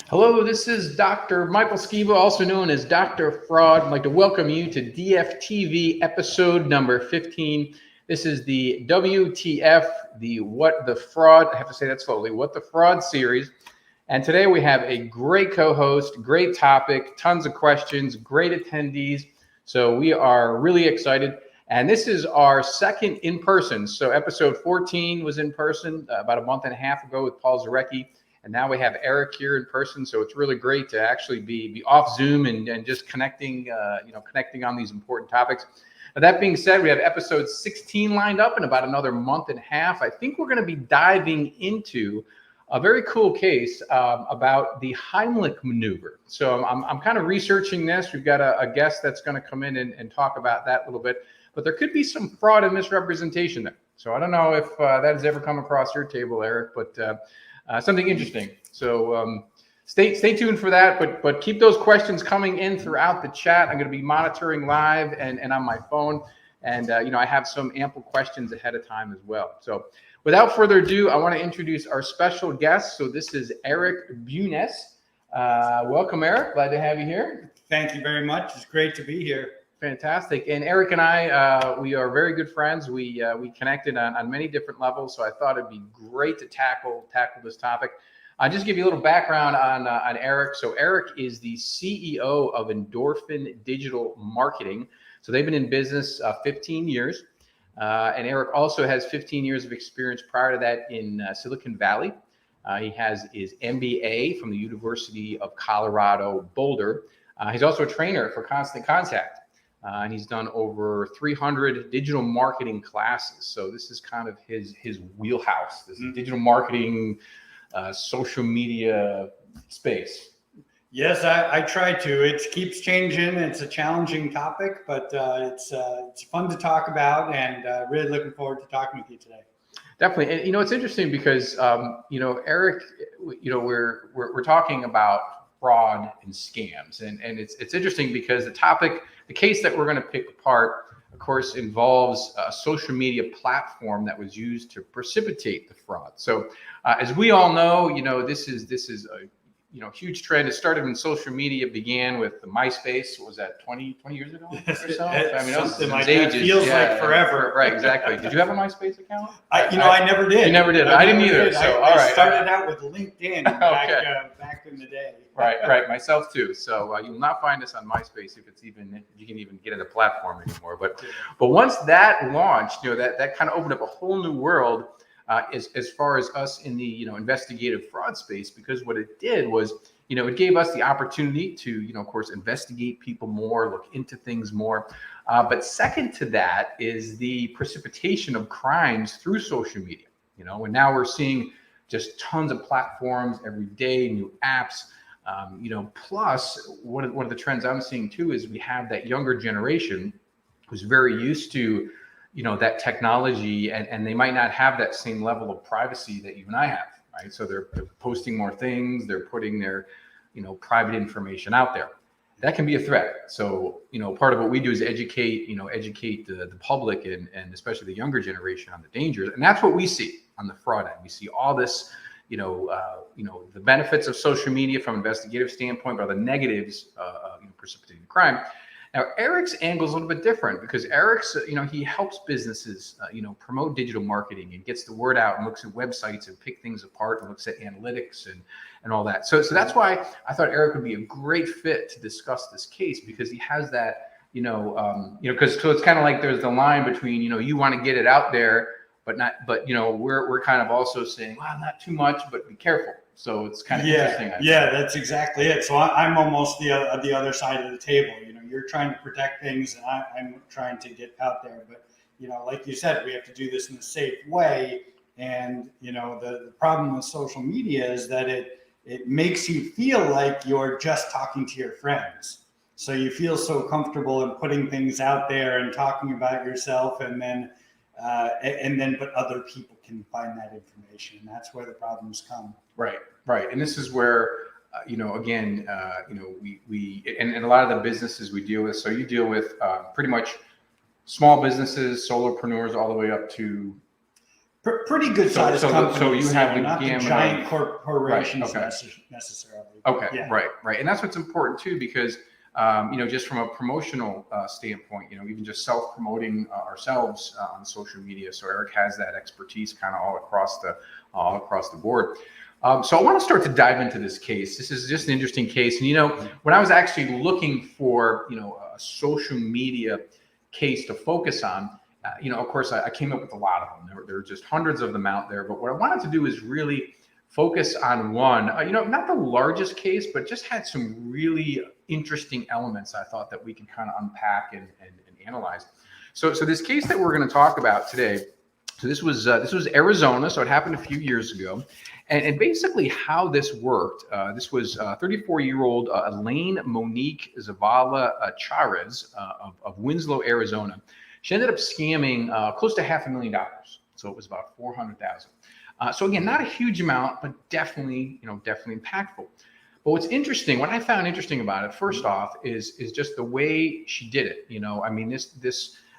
Hello, this is Dr. Michael Skiba, also known as Dr. Fraud. I'd like to welcome you to DFTV episode number 15. This is the WTF, the What the Fraud, I have to say that slowly, What the Fraud series. And today we have a great co-host, great topic, tons of questions, great attendees. So we are really excited. And this is our second in person. So episode 14 was in person about a month and a half ago with Paul Zarecki. And now we have Eric here in person, so it's really great to actually be off Zoom and just connecting, connecting on these important topics. Now, that being said, we have episode 16 lined up in about another month and a half. I think we're going to be diving into a very cool case about the Heimlich maneuver. So I'm kind of researching this. We've got a guest that's going to come in and talk about that a little bit. But there could be some fraud and misrepresentation there. So I don't know if that has ever come across your table, Eric, but something interesting. So stay tuned for that, but keep those questions coming in throughout the chat. I'm going to be monitoring live and on my phone. And, I have some ample questions ahead of time as well. So without further ado, I want to introduce our special guest. So this is Eric Bunaes. Welcome, Eric. Glad to have you here. Thank you very much. It's great to be here. Fantastic. And Eric and I, we are very good friends. We connected on many different levels. So I thought it'd be great to tackle this topic. I'll just give you a little background on Eric. So Eric is the CEO of Endorphin Digital Marketing. So they've been in business 15 years. And Eric also has 15 years of experience prior to that in Silicon Valley. He has his MBA from the University of Colorado, Boulder. He's also a trainer for Constant Contact. And he's done over 300 digital marketing classes. So this is kind of his wheelhouse, this digital marketing, social media space. Yes, I try to. It keeps changing. It's a challenging topic, but it's fun to talk about, and really looking forward to talking with you today. Definitely. And it's interesting because Eric, we're talking about fraud and scams, and it's interesting because the case that we're going to pick apart, of course, involves a social media platform that was used to precipitate the fraud. So as we all know, this is a huge trend. It started when social media began with the MySpace. What was that, 20 years ago or so? I mean, something like that. Feels like forever. Right, exactly. Did you have a MySpace account? I never did. You never did. I didn't either. So, all right. I started out with LinkedIn back in the day. Right. Myself too. So you will not find us on MySpace if you can even get in the platform anymore. But once that launched, that kind of opened up a whole new world. As far as us in the investigative fraud space, because what it did was it gave us the opportunity to of course investigate people more, look into things more, but second to that is the precipitation of crimes through social media. And now we're seeing just tons of platforms every day, new apps. Plus one of the trends I'm seeing too is we have that younger generation who's very used to that technology, and they might not have that same level of privacy that you and I have, right? So they're posting more things, they're putting their, private information out there. That can be a threat. So, part of what we do is educate the public and especially the younger generation on the dangers. And that's what we see on the fraud end. We see all this, the benefits of social media from an investigative standpoint, but the negatives, precipitating crime. Now, Eric's angle is a little bit different because Eric's, he helps businesses, promote digital marketing and gets the word out and looks at websites and pick things apart and looks at analytics and all that. So that's why I thought Eric would be a great fit to discuss this case, because he has that, because so it's kind of like there's the line between, you want to get it out there, but we're kind of also saying, well, not too much, but be careful. So it's kind of interesting. Yeah, that's exactly it. So I'm almost the other side of the table. You're trying to protect things, and I'm trying to get out there. But like you said, we have to do this in a safe way. And the problem with social media is that it makes you feel like you're just talking to your friends. So you feel so comfortable in putting things out there and talking about yourself, and then but other people can find that information, and that's where the problems come. Right. And this is where, we and a lot of the businesses we deal with. So you deal with pretty much small businesses, solopreneurs, all the way up to Pretty good sized companies. So you have the not the gamut giant of- corporations Right, okay. necessarily. Okay, Yeah. right. And that's what's important too, because, just from a promotional standpoint, even just self-promoting ourselves on social media. So Eric has that expertise kind of all across the board. So I want to start to dive into this case. This is just an interesting case. And, when I was actually looking for, a social media case to focus on, of course, I came up with a lot of them. There were just hundreds of them out there. But what I wanted to do is really focus on one, not the largest case, but just had some really interesting elements I thought that we can kind of unpack and analyze. So this case that we're going to talk about today, so this was Arizona, so it happened a few years ago. And basically how this worked, this was 34-year-old Elaine Monique Zavala Charez of Winslow, Arizona. She ended up scamming close to $500,000. So it was about $400,000. So again, not a huge amount, but definitely impactful. But what's interesting, what I found interesting about it, first off, is just the way she did it.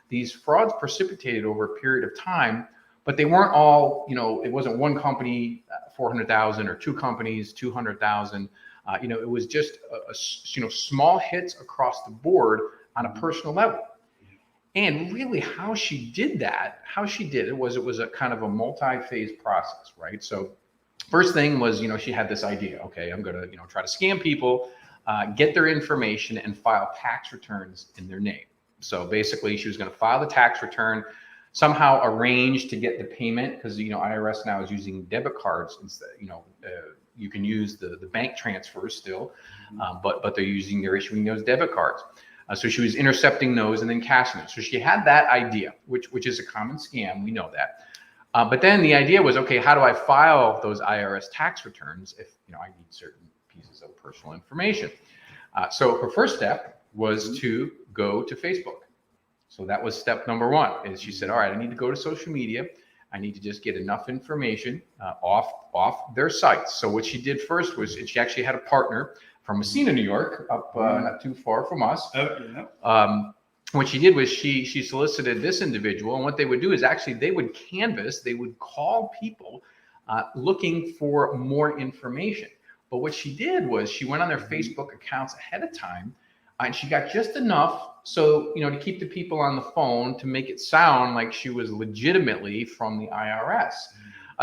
These frauds precipitated over a period of time, but they weren't all, it wasn't one company, 400,000, or two companies, 200,000. It was just small hits across the board on a personal level. And really how she did it was a kind of a multi-phase process, right? So first thing was, she had this idea, okay, I'm going to, try to scam people, get their information and file tax returns in their name. So basically she was going to file the tax return, somehow arrange to get the payment, because, IRS now is using debit cards instead, you can use the bank transfers still, but they're issuing those debit cards. So she was intercepting those and then cashing them. So she had that idea, which is a common scam. We know that. But then the idea was, okay, how do I file those IRS tax returns if I need certain pieces of personal information? So her first step was to go to Facebook. So that was step number one. Is she said, all right, I need to go to social media. I need to just get enough information off their sites. So what she did first was she actually had a partner from Messina, New York, up not too far from us. What she did was she solicited this individual, and what they would do is actually they would call people looking for more information. But what she did was she went on their Facebook accounts ahead of time, and she got just enough so to keep the people on the phone to make it sound like she was legitimately from the IRS.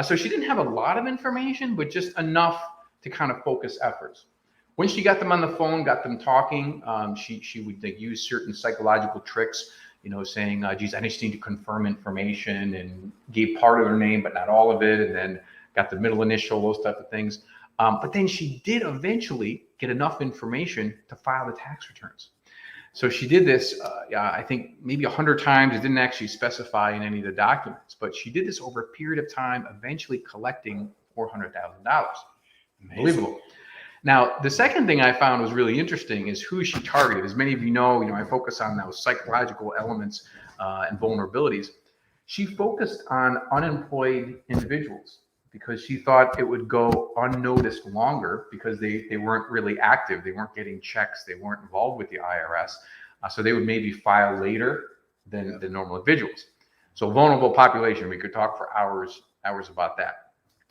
So she didn't have a lot of information, but just enough to kind of focus efforts. When she got them on the phone, got them talking, she would use certain psychological tricks, saying, geez, I just need to confirm information, and gave part of her name, but not all of it, and then got the middle initial, those type of things. But then she did eventually get enough information to file the tax returns. So she did this, I think maybe 100 times. It didn't actually specify in any of the documents, but she did this over a period of time, eventually collecting $400,000. Unbelievable. Now, the second thing I found was really interesting is who she targeted. As many of you know, I focus on those psychological elements and vulnerabilities. She focused on unemployed individuals because she thought it would go unnoticed longer because they weren't really active. They weren't getting checks. They weren't involved with the IRS. So they would maybe file later than normal individuals. So vulnerable population, we could talk for hours about that.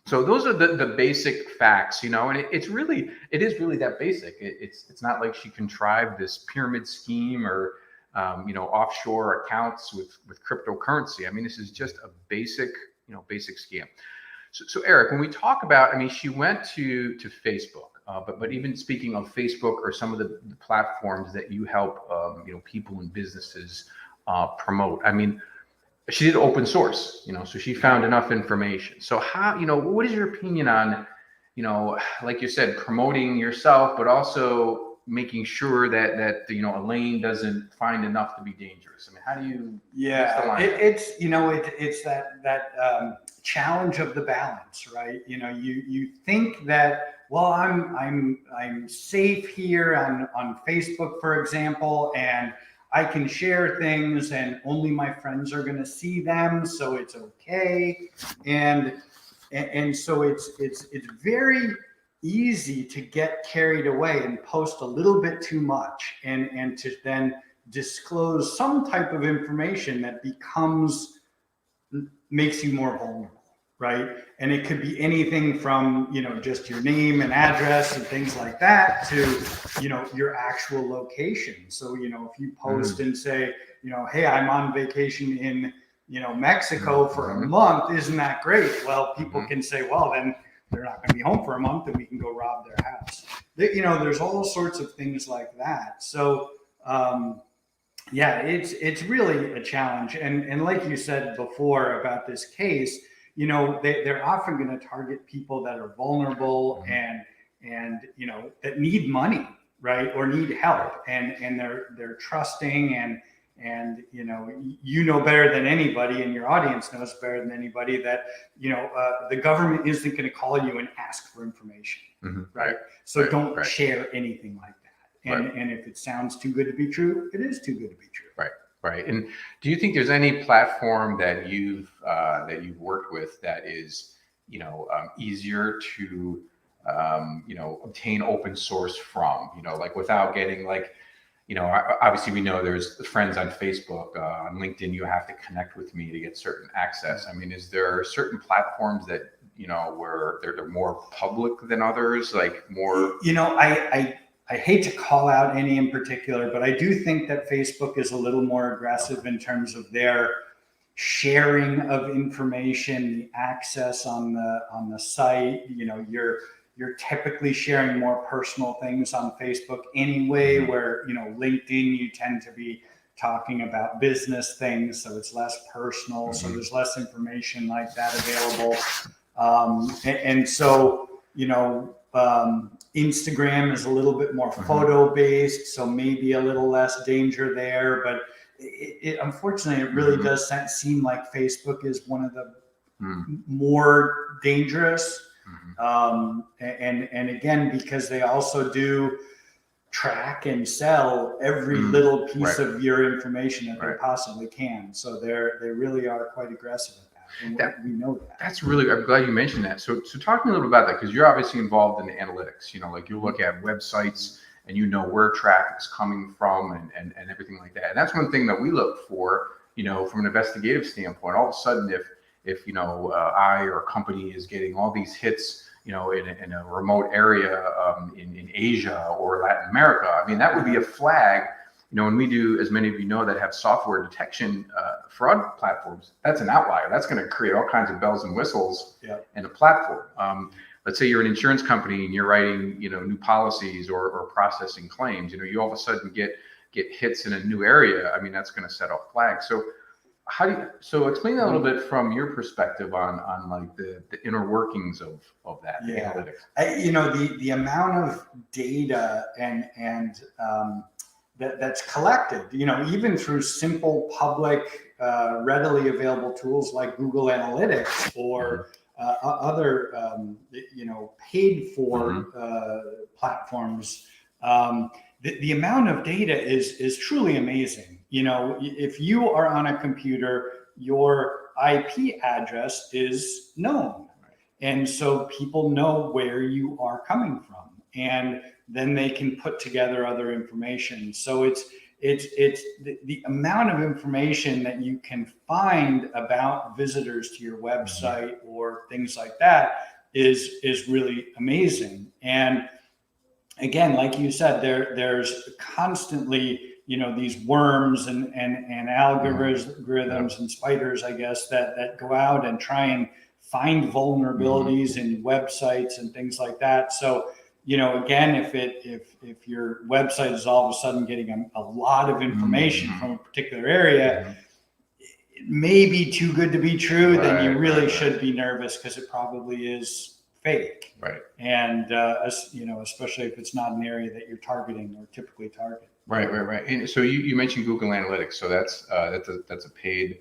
So those are the basic facts, and it is really that basic. It's not like she contrived this pyramid scheme or offshore accounts with cryptocurrency. This is just a basic scam. So Eric, when we talk about, she went to Facebook, but even speaking of Facebook or some of the platforms that you help people and businesses promote. She did open source, so she found enough information. So how, what is your opinion on, like you said, promoting yourself, but also making sure that Elaine doesn't find enough to be dangerous? How do you? Yeah, it's that challenge of the balance, right? You think that, well, I'm safe here on Facebook, for example, and I can share things and only my friends are going to see them, so it's okay. And so it's very easy to get carried away and post a little bit too much and to then disclose some type of information that makes you more vulnerable. right? And it could be anything from, just your name and address and things like that to, your actual location. So, if you post and say, hey, I'm on vacation in, Mexico for a month, isn't that great? Well, people can say, well, then they're not going to be home for a month and we can go rob their house. There's all sorts of things like that. So, it's really a challenge. And like you said before about this case, they're often going to target people that are vulnerable and that need money, right? Or need help. And they're trusting and better than anybody, and your audience knows better than anybody that, the government isn't going to call you and ask for information, right? So don't share anything like that. And if it sounds too good to be true, it is too good to be true. Right. And do you think there's any platform that you've worked with that is, easier to, obtain open source from, like without getting like, obviously we know there's friends on Facebook, on LinkedIn, you have to connect with me to get certain access. I mean, is there certain platforms that, where they're more public than others, like more, I hate to call out any in particular, but I do think that Facebook is a little more aggressive in terms of their sharing of information, the access on the site. You're typically sharing more personal things on Facebook anyway, where, LinkedIn, you tend to be talking about business things, so it's less personal. So there's less information like that available. And so, Instagram is a little bit more photo based, so maybe a little less danger there. But unfortunately, it really does seem like Facebook is one of the more dangerous. And again, because they also do track and sell every little piece of your information that they possibly can. So they really are quite aggressive at that. And we know that. That's really, I'm glad you mentioned that. So talk to me a little bit about that, because you're obviously involved in the analytics, like you look at websites and where traffic's coming from and everything like that. And that's one thing that we look for, from an investigative standpoint. All of a sudden, if I or a company is getting all these hits, in a remote area in Asia or Latin America, I mean, that would be a flag. When we do, as many of you know that have software detection fraud platforms, that's an outlier. That's going to create all kinds of bells and whistles in a platform. Let's say you're an insurance company and you're writing, new policies or processing claims. You all of a sudden get hits in a new area. I mean, that's going to set off flags. So so explain that a little bit from your perspective on like the inner workings of that analytics. The amount of data and that's collected, even through simple public, readily available tools like Google Analytics or other, paid for platforms. The amount of data is truly amazing. If you are on a computer, your IP address is known. And so people know where you are coming from. And then they can put together other information. So it's the amount of information that you can find about visitors to your website or things like that is really amazing. And again, like you said, there's constantly these worms and algorithms and spiders, I guess, that go out and try and find vulnerabilities in websites and things like that. So again, if your website is all of a sudden getting a lot of information from a particular area, it may be too good to be true, then you really should be nervous, because it probably is fake. And especially if it's not an area that you're targeting or typically target. Right. And so you mentioned Google Analytics. So that's a paid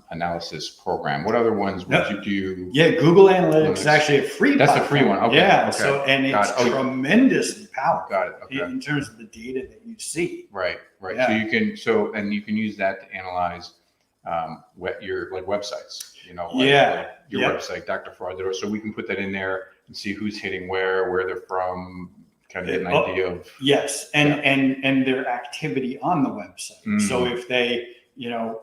analysis program. What other ones would you do? Yeah, Google Analytics is actually a free That's platform. a free one. Okay. Yeah. Okay. So, and it's tremendously powerful. Got it. Okay. In terms of the data that you see. Right. Yeah. So you can use that to analyze your websites. Your website, Dr. Fraud. So we can put that in there and see who's hitting where they're from. Kind of get an idea of and their activity on the website. So if they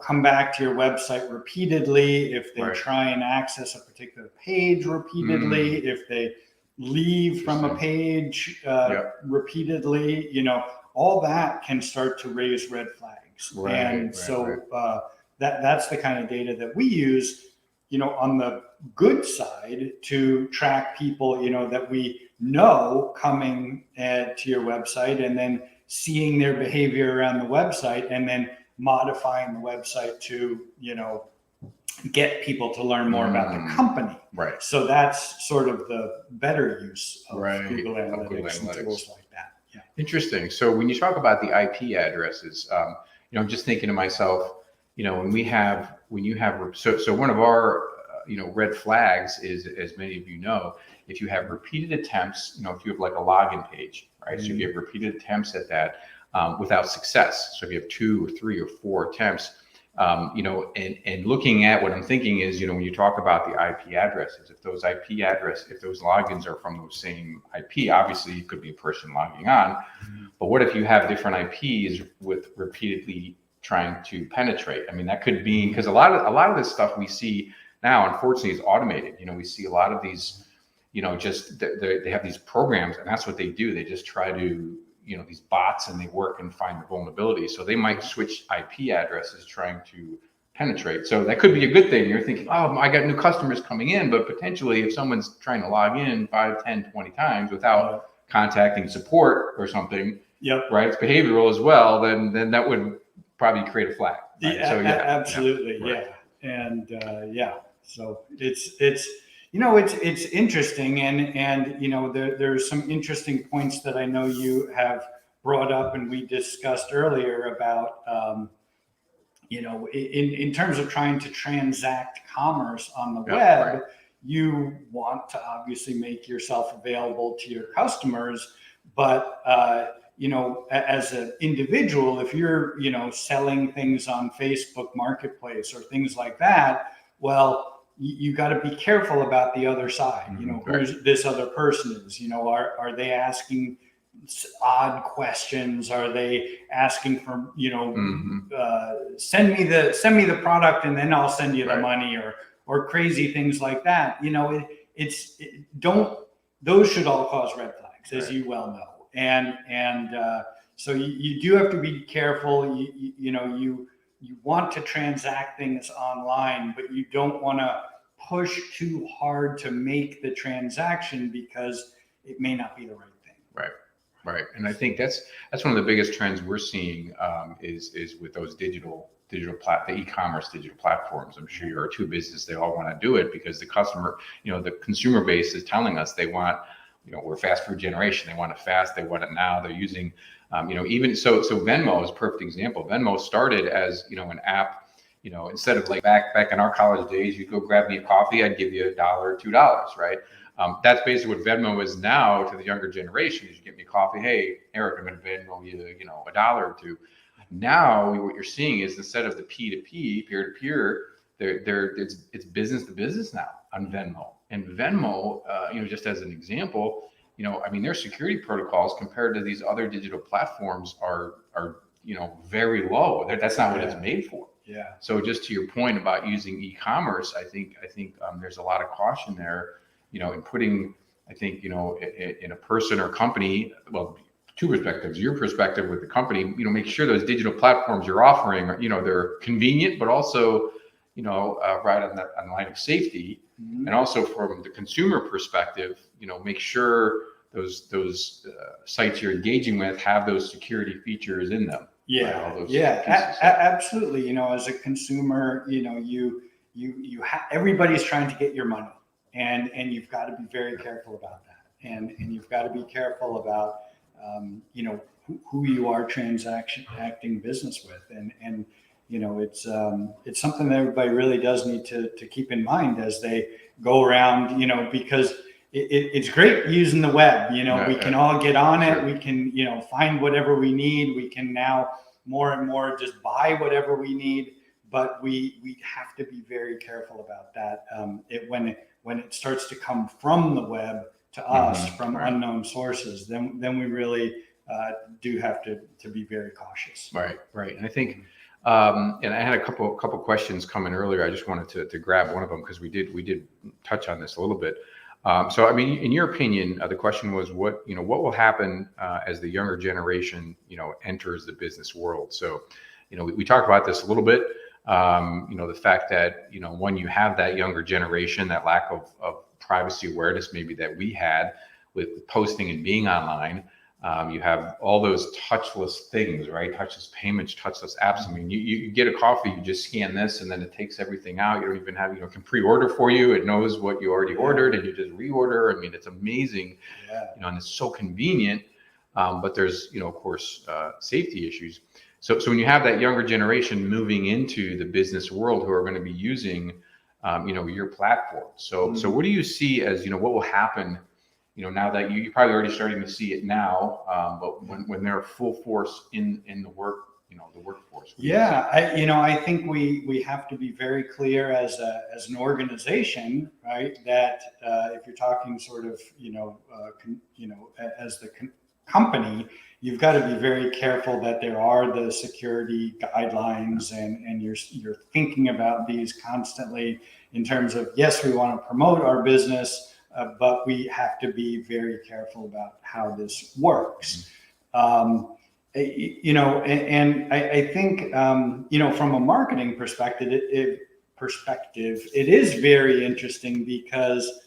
come back to your website repeatedly, if they Right. try and access a particular page repeatedly, if they leave from a page repeatedly, all that can start to raise red flags. That's the kind of data that we use, on the good side to track people, that we know coming to your website and then seeing their behavior around the website and then modifying the website to, get people to learn more about the company. Right. So that's sort of the better use of Right. Google Analytics, Google and Analytics. tools like that. Yeah. Interesting. So when you talk about the IP addresses, I'm just thinking to myself, when you have, so one of our, red flags is, as many of you know, if you have repeated attempts, if you have like a login page, right? So if you have repeated attempts at that without success. So if you have 2 or 3 or 4 attempts, and looking at what I'm thinking is, when you talk about the IP addresses, if those logins are from those same IP, obviously it could be a person logging on, but what if you have different IPs with repeatedly trying to penetrate? I mean, that could be, because a lot of this stuff we see now, unfortunately, is automated. We see a lot of these, just they have these programs, and that's what they do. They just try to, these bots, and they work and find the vulnerability. So they might switch IP addresses trying to penetrate. So that could be a good thing. You're thinking, oh, I got new customers coming in, but potentially if someone's trying to log in 5, 10, 20 times without contacting support or something, right, it's behavioral as well, then that would probably create a flag. Right? Yeah, so, absolutely. Right. And so it's interesting, and there's some interesting points that I know you have brought up and we discussed earlier about in terms of trying to transact commerce on the web. Right. You want to obviously make yourself available to your customers, but as an individual, if you're selling things on Facebook Marketplace or things like that, well, you got to be careful about the other side. Who's this other person is. Are they asking odd questions? Are they asking for send me the product and then I'll send you the money, or crazy things like that? Those should all cause red flags, as you well know. And so you do have to be careful. You want to transact things online, but you don't want to push too hard to make the transaction because it may not be the right thing. Right. And I think that's one of the biggest trends we're seeing is with those the e-commerce digital platforms. I'm sure you're a business, they all want to do it because the customer, the consumer base is telling us they want, we're fast food generation. They want it fast. They want it now. They're using, even so Venmo is a perfect example. Venmo started as, an app, instead of like back in our college days, you go grab me a coffee, I'd give you $1 or $2, right? That's basically what Venmo is now to the younger generation. Is you get me a coffee, hey, Eric, I'm going to Venmo you, $1 or $2. Now what you're seeing is instead of the P2P, peer-to-peer, it's business to business now on Venmo. And Venmo, just as an example, their security protocols compared to these other digital platforms are very low. That's not what it's made for. Yeah. So just to your point about using e-commerce, I think there's a lot of caution there, in putting, in a person or company, well, two perspectives. Your perspective with the company, make sure those digital platforms you're offering are, they're convenient, but also, right on the line of safety. And also from the consumer perspective, make sure those sites you're engaging with have those security features in them. Absolutely. As a consumer, everybody's trying to get your money, and you've got to be very careful about that, and you've got to be careful about who you are transacting business with, and it's something that everybody really does need to keep in mind as they go around, because it's great using the web. We can all get on it. We can, find whatever we need. We can now more and more just buy whatever we need, but we have to be very careful about that. When it starts to come from the web to us from unknown sources, then we really do have to be very cautious. Right. And I think, And I had a couple questions coming earlier. I just wanted to grab one of them because we did touch on this a little bit. So, I mean, in your opinion, the question was what will happen as the younger generation, enters the business world? So, we talked about this a little bit. The fact that, when you have that younger generation, that lack of privacy awareness maybe that we had with posting and being online, you have all those touchless things, right? Touchless payments, touchless apps. I mean, you get a coffee, you just scan this and then it takes everything out. You don't even have, can pre-order for you. It knows what you already ordered and you just reorder. I mean, it's amazing, and it's so convenient. But there's, of course, safety issues. So when you have that younger generation moving into the business world who are going to be using, your platform. So what do you see as, what will happen, now that you're probably already starting to see it now, but when they're full force in the workforce? Yeah, I think we have to be very clear as an organization, right? That if you're talking sort of, as the company, you've got to be very careful that there are the security guidelines and you're thinking about these constantly in terms of, yes, we want to promote our business, but we have to be very careful about how this works. And I think, from a marketing perspective, it is very interesting because,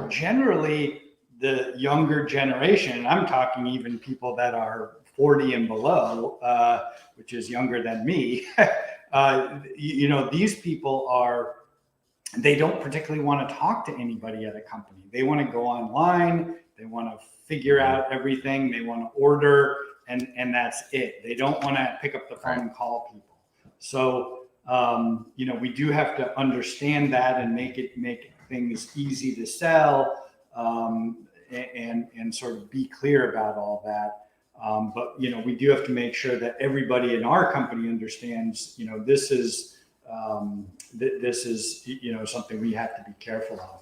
generally the younger generation, I'm talking even people that are 40 and below, which is younger than me, these people they don't particularly want to talk to anybody at a company. They want to go online. They want to figure out everything. They want to order, and that's it. They don't want to pick up the phone and call people. So, we do have to understand that and make things easy to sell, and sort of be clear about all that. But, we do have to make sure that everybody in our company understands, this is something we have to be careful of.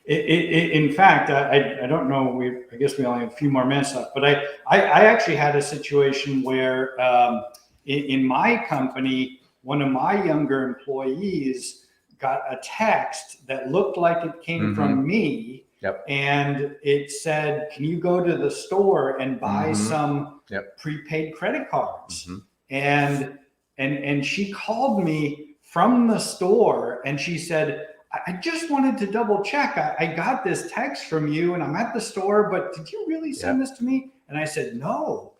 In fact, I don't know, I guess we only have a few more minutes left, but I actually had a situation where in my company, one of my younger employees got a text that looked like it came from me. Yep. And it said, can you go to the store and buy some prepaid credit cards? And she called me from the store and she said, I just wanted to double check. I got this text from you and I'm at the store, but did you really send this to me? And I said, no.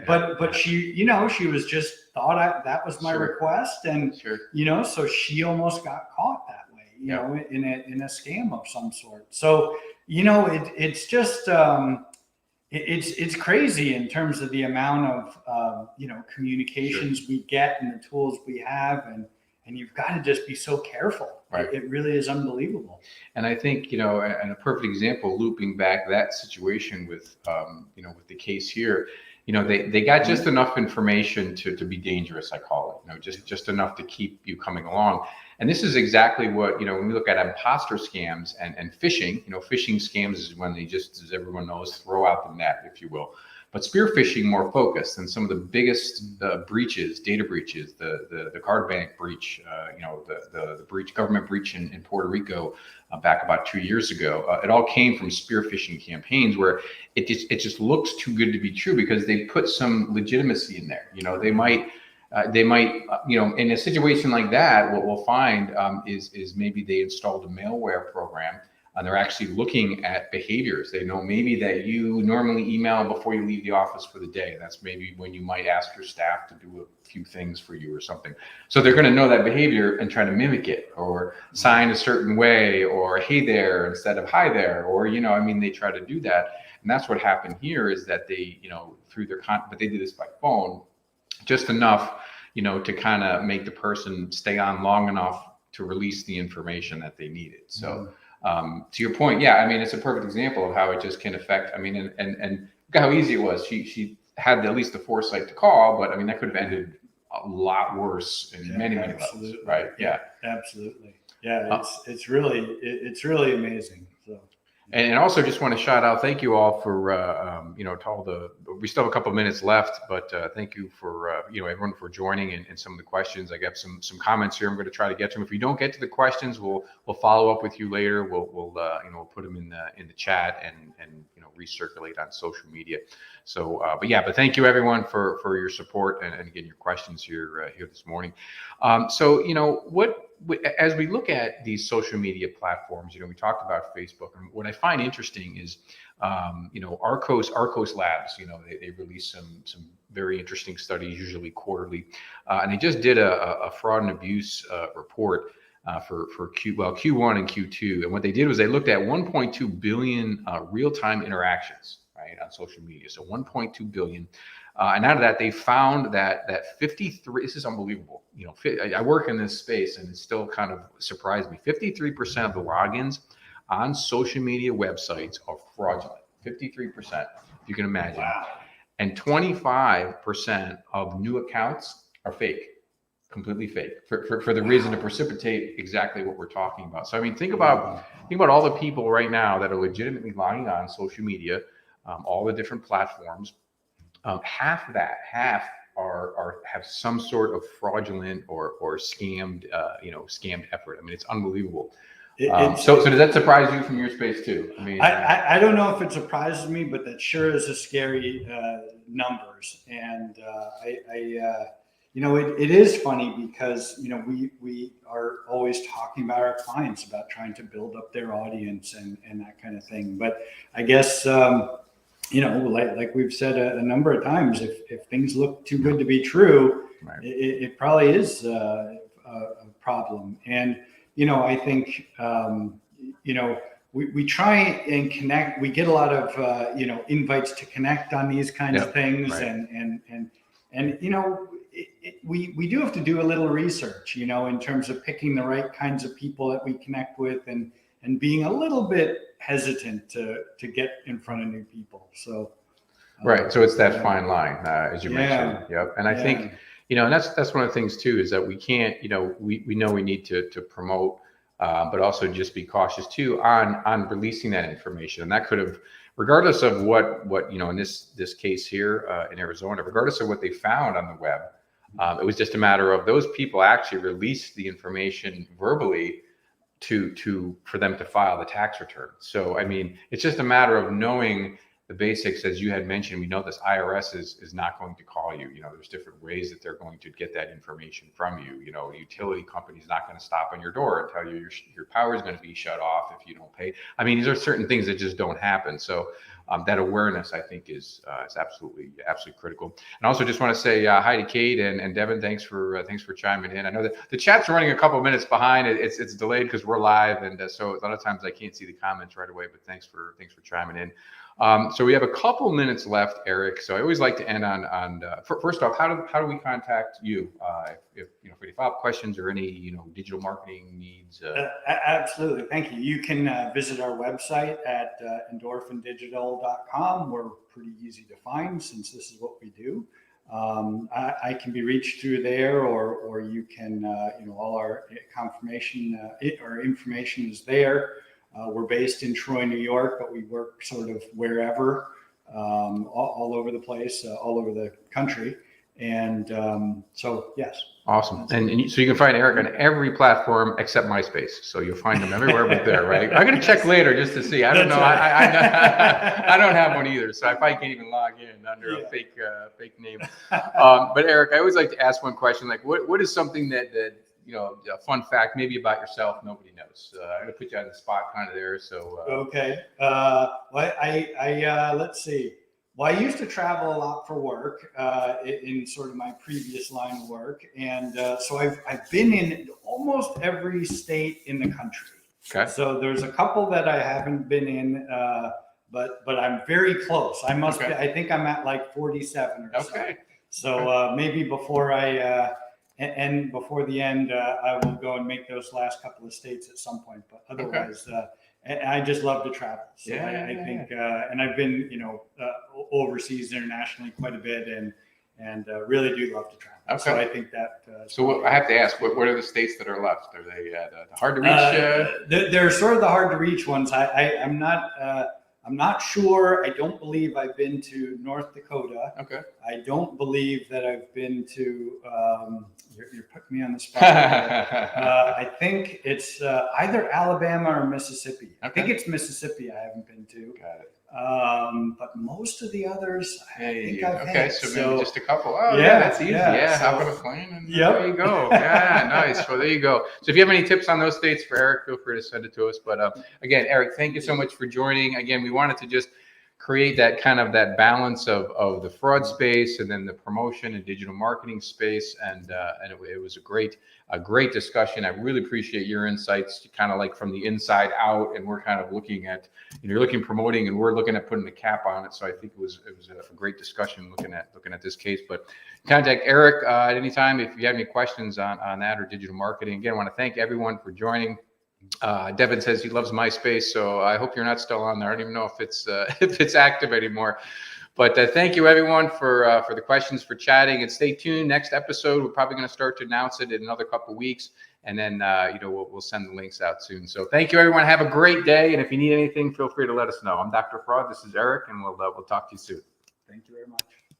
But she, she was just thought that was my request. And, so she almost got caught that way, in a scam of some sort. So, it's just, it's crazy in terms of the amount of, communications we get and the tools we have. And you've got to just be so careful. Right. It really is unbelievable. And I think, and a perfect example, looping back that situation with, with the case here, they got just enough information to be dangerous, I call it, just enough to keep you coming along. And this is exactly what, when we look at imposter scams and phishing, phishing scams is when they just, as everyone knows, throw out the net, if you will. But spear phishing more focused, and some of the biggest breaches, data breaches, the card bank breach, the breach, government breach in Puerto Rico back about 2 years ago. It all came from spear phishing campaigns where it just looks too good to be true because they put some legitimacy in there. They might, in a situation like that, what we'll find is maybe they installed a malware program. And they're actually looking at behaviors. They know maybe that you normally email before you leave the office for the day. That's maybe when you might ask your staff to do a few things for you or something. So they're going to know that behavior and try to mimic it, or sign a certain way, or hey there instead of hi there, or they try to do that. And that's what happened here is that they, through their but they did this by phone, just enough, to kind of make the person stay on long enough to release the information that they needed. So. To your point, it's a perfect example of how it just can affect. And look how easy it was. She had at least the foresight to call, but that could have ended a lot worse in many levels, right? Yeah, absolutely. Yeah, it's really amazing. So And also just want to shout out, thank you all for, to all we still have a couple of minutes left, but thank you for, everyone for joining and some of the questions. I got some comments here. I'm going to try to get to them. If we don't get to the questions, we'll follow up with you later. We'll put them in the chat and recirculate on social media. So, but thank you everyone for your support and again, your questions here this morning. As we look at these social media platforms, we talked about Facebook, and what I find interesting is, Arcos Labs, they release some very interesting studies, usually quarterly, and they just did a fraud and abuse report for Q1 and Q2, and what they did was they looked at 1.2 billion real-time interactions, right, on social media. So 1.2 billion. And out of that, they found that 53, this is unbelievable. I work in this space and it still kind of surprised me. 53% of the logins on social media websites are fraudulent. 53%, if you can imagine. Wow. And 25% of new accounts are fake, completely fake, for the reason to precipitate exactly what we're talking about. So, I mean, think about all the people right now that are legitimately logging on social media, all the different platforms. Half have some sort of fraudulent or scammed, scammed effort. I mean, it's unbelievable. So does that surprise you from your space too? I mean, I don't know if it surprises me, but that sure is a scary numbers. And it is funny because we are always talking about our clients about trying to build up their audience and that kind of thing. But I guess. Like we've said a number of times, if things look too good to be true, right, it probably is a problem. And, I think, we try and connect. We get a lot of, invites to connect on these kinds of things. Right. And we do have to do a little research, in terms of picking the right kinds of people that we connect with and being a little bit hesitant to get in front of new people. So right. So it's that fine line, as you mentioned. Yep. And I think, and that's one of the things too, is that we can't, we know we need to promote, but also just be cautious too on releasing that information. And that could have, regardless of what in this case here in Arizona, regardless of what they found on the web, it was just a matter of those people actually released the information verbally for them to file the tax return. So, I mean, it's just a matter of knowing the basics. As you had mentioned, we know this IRS is not going to call you. There's different ways that they're going to get that information from you. A utility company is not going to stop on your door and tell you your power is going to be shut off if you don't pay. I mean, these are certain things that just don't happen. So that awareness, I think, is absolutely critical. And also just want to say hi to Kate and Devin. Thanks for chiming in. I know that the chat's running a couple of minutes behind. It's delayed because we're live, and so a lot of times I can't see the comments right away. But thanks for chiming in. So we have a couple minutes left, Eric. So I always like to end on first off, how do we contact you if for any follow-up questions or any digital marketing needs? Absolutely, thank you. You can visit our website at endorphindigital.com. We're pretty easy to find since this is what we do. I can be reached through there, or you can all our confirmation or information is there. We're based in Troy, New York, but we work sort of wherever, all over the place, all over the country. And so, yes. Awesome. And so you can find Eric on every platform except MySpace. So you'll find him everywhere but there, right? I'm going to check later just to see. I don't know. Right. I don't have one either. So I probably can't even log in under a fake name. But Eric, I always like to ask one question. Like, what is something that a fun fact maybe about yourself nobody knows? I'm gonna put you on the spot kind of there. So okay. Let's see. Well, I used to travel a lot for work in sort of my previous line of work, and so I've been in almost every state in the country. Okay. So there's a couple that I haven't been in, but I'm very close. I must. Okay. I think I'm at like 47 or so. Okay. So maybe before and before the end, I will go and make those last couple of states at some point. But otherwise, I just love to travel. So I think, and I've been, overseas internationally quite a bit, and really do love to travel. Okay. So I think that. So I have to ask, what are the states that are left? Are they the hard to reach? They're sort of the hard to reach ones. I'm not sure. I don't believe I've been to North Dakota. Okay. I don't believe that I've been to. You're putting me on the spot. I think it's either Alabama or Mississippi. I think it's Mississippi. I haven't been to. Got it. But most of the others, I think I've okay, hit. so maybe just a couple. Oh, yeah, that's easy. Yeah, so, hop on a plane and there you go. Yeah, nice. Well, there you go. So if you have any tips on those states for Eric, feel free to send it to us. But again, Eric, thank you so much for joining. Again, we wanted to just create that kind of that balance of the fraud space and then the promotion and digital marketing space, and it was a great discussion. I really appreciate your insights, to kind of like from the inside out, and we're kind of looking at, you're looking promoting, and we're looking at putting a cap on it. So I think it was a great discussion looking at this case. But contact Eric at any time if you have any questions on that or digital marketing. Again, I want to thank everyone for joining. Devin says he loves MySpace, so I hope you're not still on there. I don't even know if it's active anymore. But thank you everyone for the questions, for chatting, and stay tuned. Next episode, we're probably going to start to announce it in another couple of weeks, and then we'll send the links out soon. So thank you everyone. Have a great day, and if you need anything, feel free to let us know. I'm Dr. Fraud. This is Eric, and we'll talk to you soon. Thank you very much.